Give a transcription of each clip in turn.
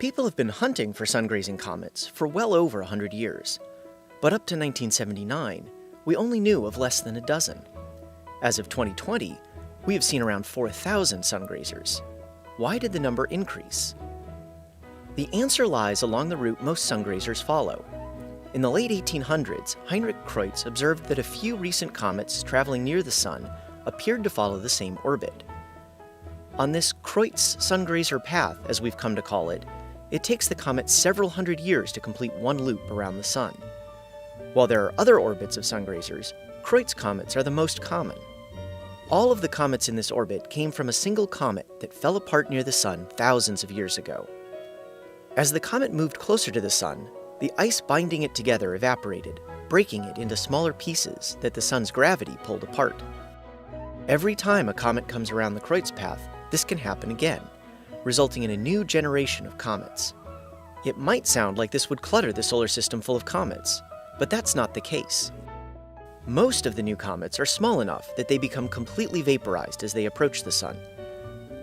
People have been hunting for sun-grazing comets for well over 100 years, but up to 1979, we only knew of less than a dozen. As of 2020, we have seen around 4,000 sun-grazers. Why did the number increase? The answer lies along the route most sun-grazers follow. In the late 1800s, Heinrich Kreutz observed that a few recent comets traveling near the Sun appeared to follow the same orbit. On this Kreutz sun-grazer path, as we've come to call it, it takes the comet several hundred years to complete one loop around the Sun. While there are other orbits of sun-grazers, Kreutz comets are the most common. All of the comets in this orbit came from a single comet that fell apart near the Sun thousands of years ago. As the comet moved closer to the Sun, the ice binding it together evaporated, breaking it into smaller pieces that the Sun's gravity pulled apart. Every time a comet comes around the Kreutz path, this can happen again, resulting in a new generation of comets. It might sound like this would clutter the solar system full of comets, but that's not the case. Most of the new comets are small enough that they become completely vaporized as they approach the Sun.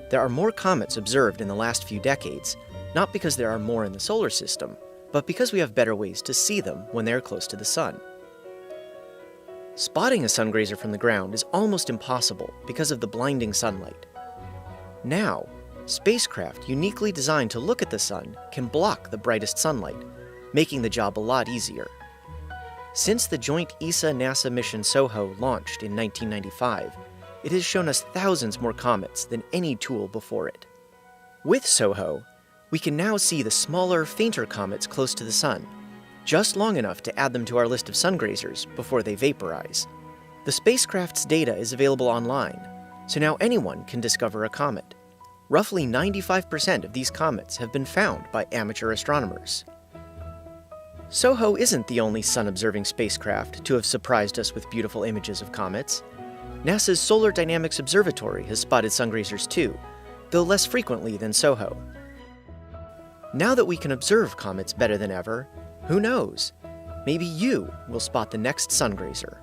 There are more comets observed in the last few decades, not because there are more in the solar system, but because we have better ways to see them when they are close to the Sun. Spotting a sun-grazer from the ground is almost impossible because of the blinding sunlight. Now, spacecraft uniquely designed to look at the Sun can block the brightest sunlight, making the job a lot easier. Since the joint ESA-NASA mission SOHO launched in 1995, it has shown us thousands more comets than any tool before it. With SOHO, we can now see the smaller, fainter comets close to the Sun, just long enough to add them to our list of sun-grazers before they vaporize. The spacecraft's data is available online, so now anyone can discover a comet. Roughly 95% of these comets have been found by amateur astronomers. SOHO isn't the only sun-observing spacecraft to have surprised us with beautiful images of comets. NASA's Solar Dynamics Observatory has spotted sun-grazers too, though less frequently than SOHO. Now that we can observe comets better than ever, who knows? Maybe you will spot the next sun-grazer.